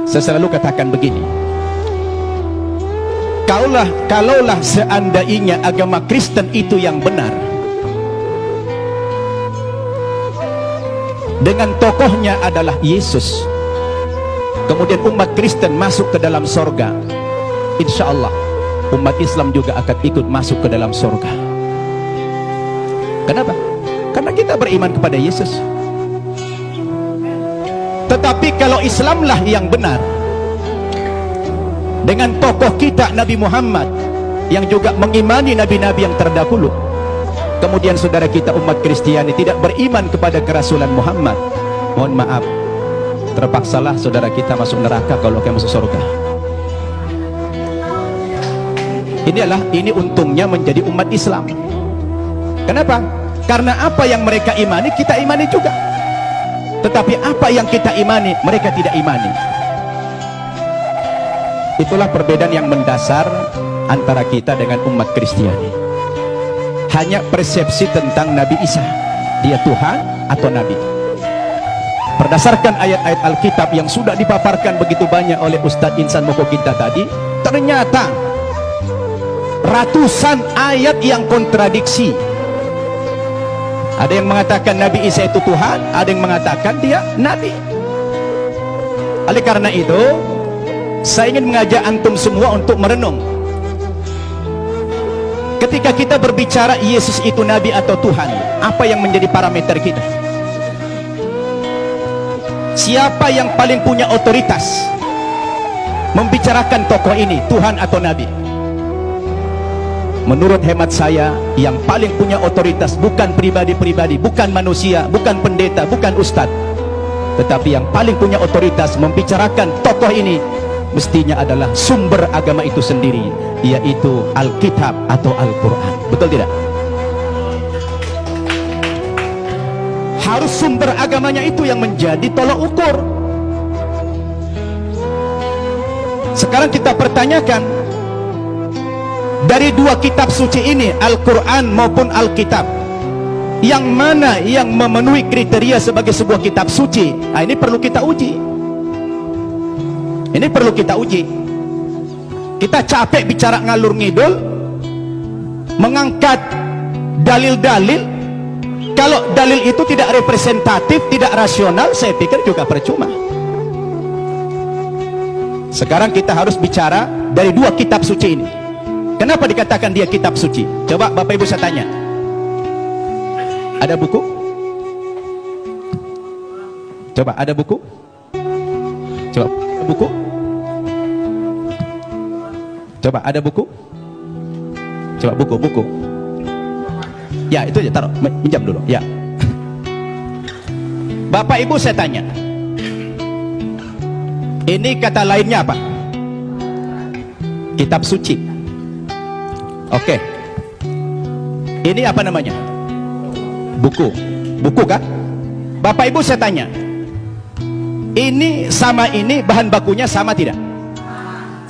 Saya selalu katakan begini, kalaulah seandainya agama Kristen itu yang benar, dengan tokohnya adalah Yesus, kemudian umat Kristen masuk ke dalam sorga, insya Allah umat Islam juga akan ikut masuk ke dalam sorga. Kenapa? Karena kita beriman kepada Yesus. Tetapi kalau Islamlah yang benar, dengan tokoh kita Nabi Muhammad yang juga mengimani nabi-nabi yang terdahulu, kemudian saudara kita umat Kristiani tidak beriman kepada kerasulan Muhammad, mohon maaf, terpaksalah saudara kita masuk neraka kalau kita masuk surga. Ini untungnya menjadi umat Islam. Kenapa? Karena apa yang mereka imani kita imani juga, tetapi apa yang kita imani mereka tidak imani. Itulah perbedaan yang mendasar antara kita dengan umat Kristiani. Hanya persepsi tentang Nabi Isa, dia Tuhan atau Nabi. Berdasarkan ayat-ayat Alkitab yang sudah dipaparkan begitu banyak oleh Ustadz Insan Mokokinta tadi, ternyata ratusan ayat yang kontradiksi. Ada yang mengatakan Nabi Isa itu Tuhan, ada yang mengatakan dia Nabi. Oleh karena itu, saya ingin mengajak antum semua untuk merenung. Ketika kita berbicara Yesus itu Nabi atau Tuhan, apa yang menjadi parameter kita? Siapa yang paling punya otoritas membicarakan tokoh ini, Tuhan atau Nabi? Menurut hemat saya, yang paling punya otoritas bukan pribadi-pribadi, bukan manusia, bukan pendeta, bukan ustadz, tetapi yang paling punya otoritas membicarakan tokoh ini mestinya adalah sumber agama itu sendiri, yaitu Alkitab atau Al-Quran. Betul tidak? Harus sumber agamanya itu yang menjadi tolok ukur. Sekarang kita pertanyakan, dari dua kitab suci ini, Al-Quran maupun Alkitab, yang mana yang memenuhi kriteria sebagai sebuah kitab suci? Nah, ini perlu kita uji. Ini perlu kita uji. Kita capek bicara ngalur ngidul, mengangkat dalil-dalil. Kalau dalil itu tidak representatif, tidak rasional, saya pikir juga percuma. Sekarang kita harus bicara dari dua kitab suci ini. Kenapa dikatakan dia kitab suci? Coba Bapak Ibu saya tanya, ada buku? Coba ada buku? Coba ada buku? Coba ada buku? Coba buku. Ya itu aja, taruh, pinjam dulu ya. Bapak Ibu saya tanya, ini kata lainnya apa? Kitab suci. Oke, ini apa namanya? Buku kan? Bapak Ibu saya tanya, ini sama ini bahan bakunya sama tidak?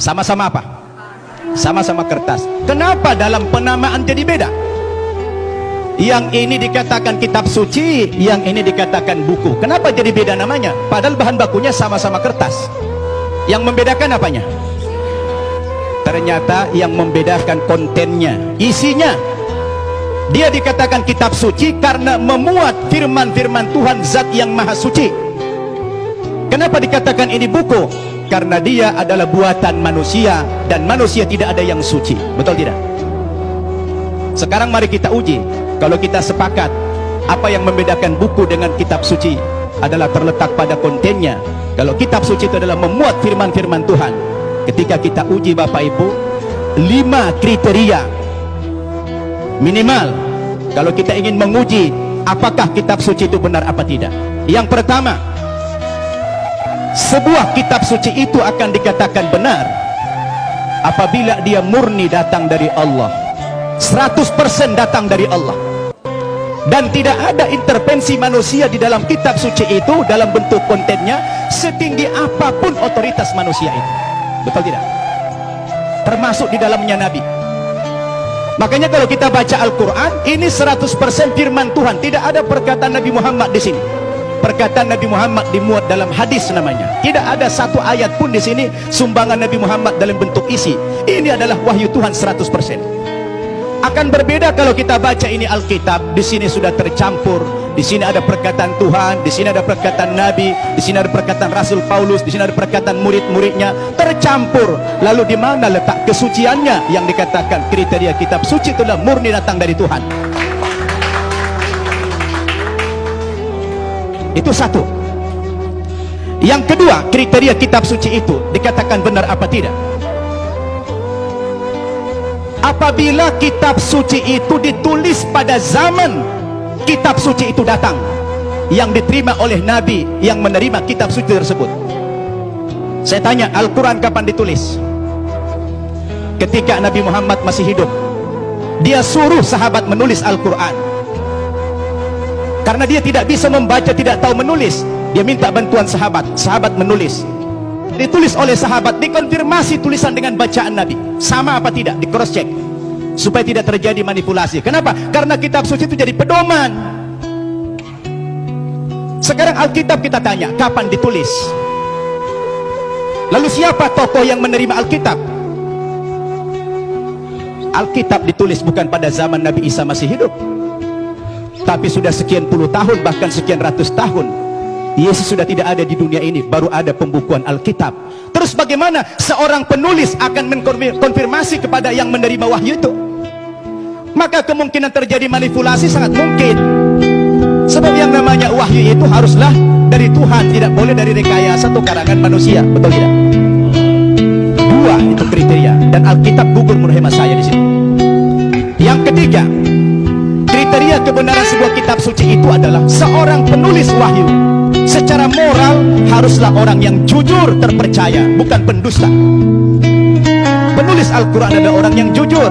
Sama-sama apa? Sama-sama kertas. Kenapa dalam penamaan jadi beda? Yang ini dikatakan kitab suci, yang ini dikatakan buku. Kenapa jadi beda namanya? Padahal bahan bakunya sama-sama kertas. Yang membedakan apanya? Ternyata yang membedakan kontennya, isinya. Dia dikatakan kitab suci karena memuat firman-firman Tuhan Zat yang Maha Suci. Kenapa dikatakan ini buku? Karena dia adalah buatan manusia, dan manusia tidak ada yang suci. Betul tidak? Sekarang mari kita uji. Kalau kita sepakat, apa yang membedakan buku dengan kitab suci adalah terletak pada kontennya. Kalau kitab suci itu adalah memuat firman-firman Tuhan. Ketika kita uji Bapak Ibu, 5 kriteria minimal kalau kita ingin menguji apakah kitab suci itu benar apa tidak. Yang pertama, sebuah kitab suci itu akan dikatakan benar apabila dia murni datang dari Allah, 100% datang dari Allah, dan tidak ada intervensi manusia di dalam kitab suci itu dalam bentuk kontennya, setinggi apapun otoritas manusia itu. Betul tidak? Termasuk di dalamnya Nabi. Makanya kalau kita baca Al-Quran, ini 100% firman Tuhan, tidak ada perkataan Nabi Muhammad di sini. perkataan Nabi Muhammad dimuat dalam hadis namanya. Tidak ada satu ayat pun di sini sumbangan Nabi Muhammad dalam bentuk isi. Ini adalah wahyu Tuhan 100%. Akan berbeda kalau kita baca ini Alkitab, di sini sudah tercampur. Di sini ada perkataan Tuhan, di sini ada perkataan Nabi, di sini ada perkataan Rasul Paulus, di sini ada perkataan murid-muridnya, tercampur. Lalu di mana letak kesuciannya yang dikatakan kriteria kitab suci itulah murni datang dari Tuhan? Itu satu. Yang kedua, kriteria kitab suci itu dikatakan benar apa tidak? Apabila kitab suci itu ditulis pada zaman kitab suci itu datang, yang diterima oleh Nabi yang menerima kitab suci tersebut. Saya tanya, Al-Quran kapan ditulis? Ketika Nabi Muhammad masih hidup. Dia suruh sahabat menulis Al-Quran. Karena dia tidak bisa membaca, tidak tahu menulis, dia minta bantuan sahabat. Sahabat menulis, ditulis oleh sahabat, dikonfirmasi tulisan dengan bacaan Nabi sama apa tidak, di cross check supaya tidak terjadi manipulasi. Kenapa? Karena kitab suci itu jadi pedoman. Sekarang Alkitab kita tanya, kapan ditulis? Lalu siapa tokoh yang menerima Alkitab? Alkitab ditulis bukan pada zaman Nabi Isa masih hidup, tapi sudah sekian puluh tahun, bahkan sekian ratus tahun Yesus sudah tidak ada di dunia ini, baru ada pembukuan Alkitab. Terus bagaimana seorang penulis akan mengkonfirmasi kepada yang menerima wahyu itu? Maka kemungkinan terjadi manipulasi sangat mungkin. Sebab yang namanya wahyu itu haruslah dari Tuhan, tidak boleh dari rekayasa atau karangan manusia, betul tidak? Dua itu kriteria, dan Alkitab gugur menurut hemat saya di sini. Yang ketiga, kriteria kebenaran sebuah kitab suci itu adalah seorang penulis wahyu secara moral haruslah orang yang jujur, terpercaya, bukan pendusta. Penulis Al-Quran adalah orang yang jujur.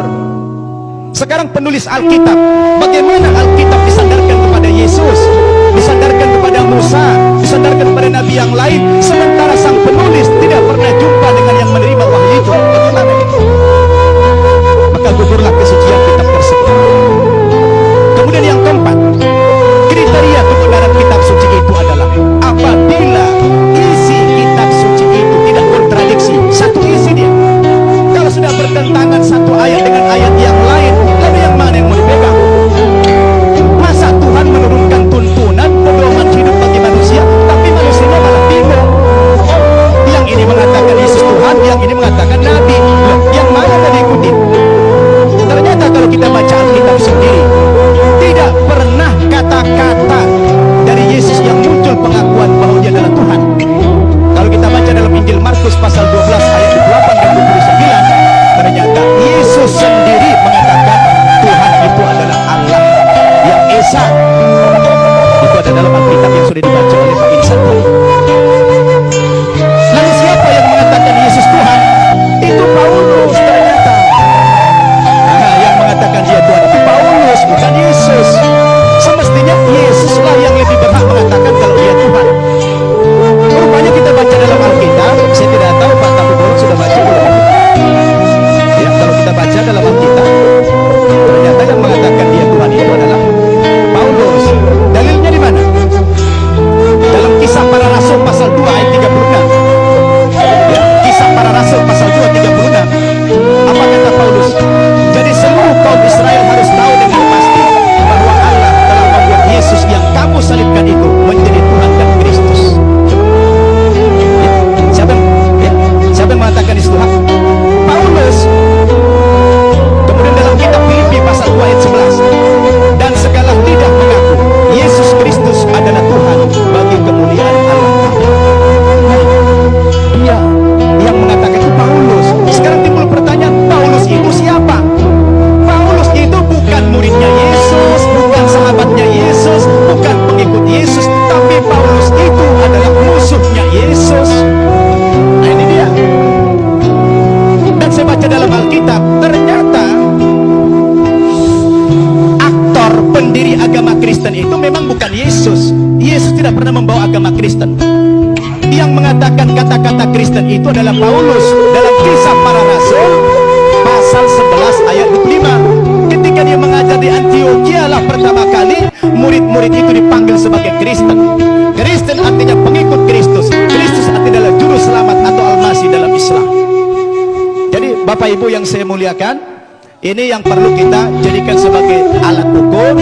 Sekarang penulis Alkitab, bagaimana Alkitab disandarkan kepada Yesus, disandarkan kepada Musa, disandarkan kepada Nabi yang lain, sementara sang penulis tidak pernah jumpa dengan yang menerima wahyu itu? Bagaimana? Maka gugurlah kesucian kitab tersebut. Kemudian yang keempat, kriteria kebenaran kitab suci itu adalah apabila isi kitab suci itu tidak kontradiksi. Satu isi dia, kalau sudah bertentangan satu ayat dengan ayat yang lain, lalu yang mana yang mau dipegang? Masa Tuhan menurunkan tuntunan pedoman hidup bagi manusia, tapi manusianya malah bingung? Yang ini mengatakan Yesus Tuhan, yang ini mengatakan Nabi. Loh, yang mana yang diikuti? Ternyata kalau kita baca Alkitab sendiri, tidak pernah kata-kata dari Yesus yang muncul pengakuan bahwa dia adalah Tuhan. Kalau kita baca dalam Injil Markus pasal 12 ayat 28 dan 29, ternyata Yesus sendiri mengatakan Tuhan itu adalah Allah yang Esa. Itu ada dalam Alkitab yang sudah dibaca oleh Pak Insan. Lalu siapa yang mengatakan Yesus Tuhan? Itu Paulus ternyata. Nah, yang mengatakan dia Tuhan itu Paulus, bukan Yesus. Semestinya Yesuslah yang lebih berhak mengatakan kalau dia Tuhan. Rupanya kita baca dalam Alkitab, saya tidak tahu Pak Tahu sudah baca belum? Ya, kalau kita baca dalam Alkitab, ternyata yang mengatakan dia Tuhan itu adalah Paulus. Dalilnya di mana? Dalam Kisah Para Rasul pasal 2 ayat 36. Ya, Kisah Para Rasul pasal 2 36. Apa kata Paulus? Jadi seluruh kaum Israel harus tahu dengan pasti bahwa Allah telah membuat Yesus yang kamu salibkan itu menjadi Tuhan dan Kristus. Ya, siapa yang mengatakan Yesus Tuhan? Paulus. Kemudian dalam kitab Filipi pasal 2 ayat 11, dan segala lidah mengaku Yesus Kristus adalah Tuhan bagi kemuliaan Allah. Dia yang mengatakan itu Paulus. Sekarang timbul pertanyaan, Paulus itu siapa? Paulus itu bukan muridnya Yesus, bukan sahabatnya Yesus, bukan pengikut Yesus, tapi Paulus itu adalah musuhnya Yesus. Nah, ini dia. Dan saya baca dalam Alkitab, ternyata aktor pendiri agama Kristen itu memang bukan Yesus. Yesus tidak pernah membawa agama Kristen. Yang mengatakan kata-kata Kristen itu adalah Paulus dalam Kisah Para Rasul pasal 11 ayat 25. Ketika dia mengajar di Antioquia lah pertama kali murid-murid itu dipanggil sebagai Kristen. Bapak Ibu yang saya muliakan, ini yang perlu kita jadikan sebagai alat ukur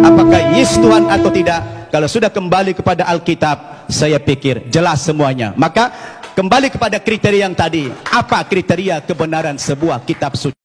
apakah yes Tuhan atau tidak. Kalau sudah kembali kepada Alkitab, saya pikir jelas semuanya. Maka kembali kepada kriteria yang tadi. Apa kriteria kebenaran sebuah kitab suci?